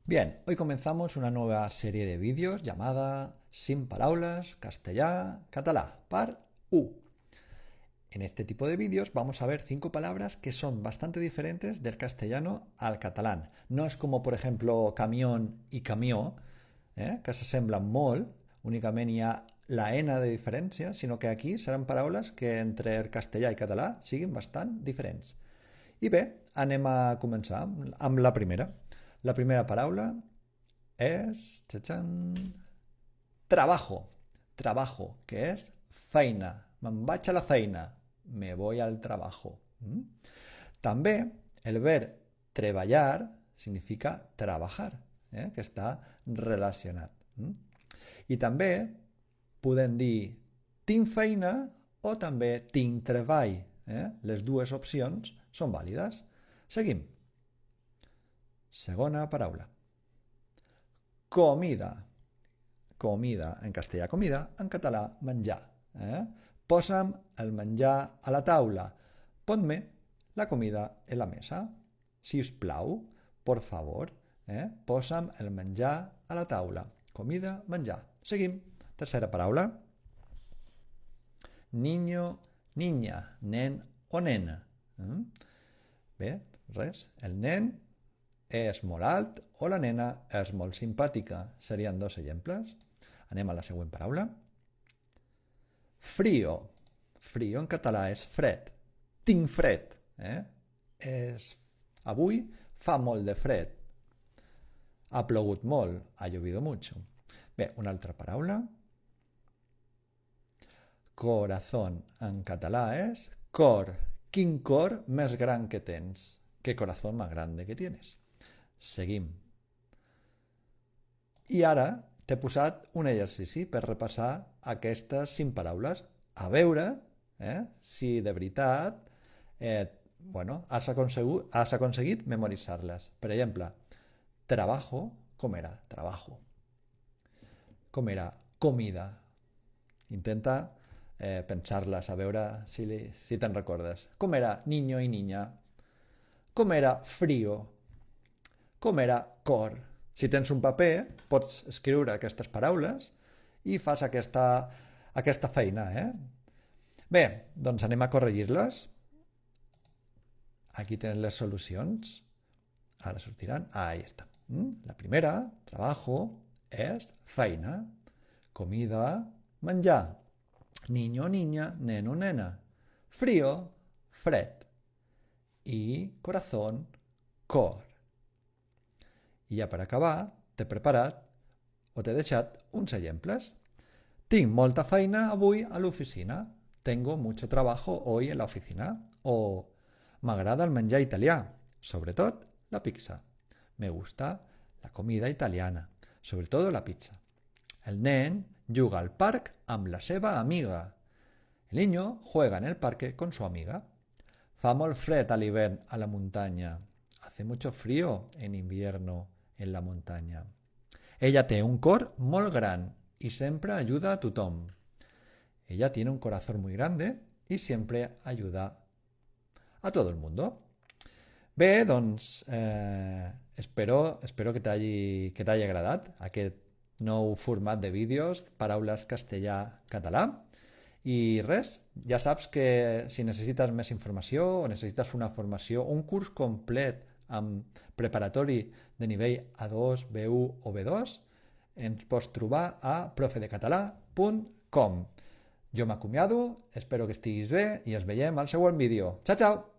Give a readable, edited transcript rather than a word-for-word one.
Bien, hoy comenzamos una nueva serie de vídeos llamada Sin Paraules, Castellà, Català, Part 1. En este tipo de vídeos vamos a ver 5 palabras que son bastante diferentes del castellano al catalán. No es como, por ejemplo, camión y camió, que s'assemblen molt, únicament hi ha la N de diferència, sinó que aquí seran paraules que entre el castellà i català siguin bastant diferents. I bé, anem a començar amb la primera. La primera paraula és trabajo. Trabajo, que és feina. Me'n vaig a la feina. Me voy al trabajo. També el verb treballar significa trabajar, que està relacionat. I també podem dir tinc feina o també tinc treball. Les dues opcions són vàlides. Seguim. Segona paraula. Comida. Comida, en castellà comida, en català menjar. Posa'm el menjar a la taula. Ponme la comida en la mesa. Si us plau, por favor, posa'm el menjar a la taula. Comida, menjar. Seguim. Tercera paraula. Niño, niña, nen o nena. Bé, res. El nen és molt alt o la nena és molt simpàtica. Serien dos exemples. Anem a la següent paraula. Frío. Frío en català és fred. Tinc fred. Avui fa molt de fred. Ha plogut molt. Ha llovido mucho. Bé, una altra paraula. Corazón en català és cor. Quin cor més gran que tens. Qué corazón más grande que tienes. Seguim. I ara t'he posat un exercici per repassar aquestes 5 paraules. A veure si de veritat has aconseguit memoritzar-les. Per exemple, trabajo, com era? Trabajo. Com era? Comida. Intenta pensar-les, a veure si te'n recordes. Com era? Niño i niña. Com era? Frío. Com era? Cor. Si tens un paper, pots escriure aquestes paraules i fas aquesta feina. Bé, doncs anem a corregir-les. Aquí tenen les solucions. Ara sortiran. Ahí està. La primera, trabajo, és feina. Comida, menjar. Niño, niña, neno, nena. Frío, fred. I corazón, cor. I ja per acabar, t'he preparat o t'he deixat uns exemples. Tinc molta feina avui a l'oficina. Tengo mucho trabajo hoy en la oficina. O m'agrada el menjar italià, sobretot la pizza. Me gusta la comida italiana, sobre todo la pizza. El nen juga al parc amb la seva amiga. El niño juega en el parque con su amiga. Fa molt fred a l'hivern a la muntanya. Hace mucho frío en invierno en la montaña. Ella té un cor molt gran y siempre ayuda a tothom. Ella tiene un corazón muy grande y siempre ayuda a todo el mundo. Bé, doncs, espero que t'hagi agradat aquest nou format de vídeos, paraules castellà-català. I res, ja saps que si necessites més informació o necessites una formació, un curs complet amb preparatori de nivell A2, B1 o B2, ens pots trobar a profedecatalà.com. Jo m'acomiado, espero que estiguis bé i ens veiem al següent vídeo. Ciao, ciao!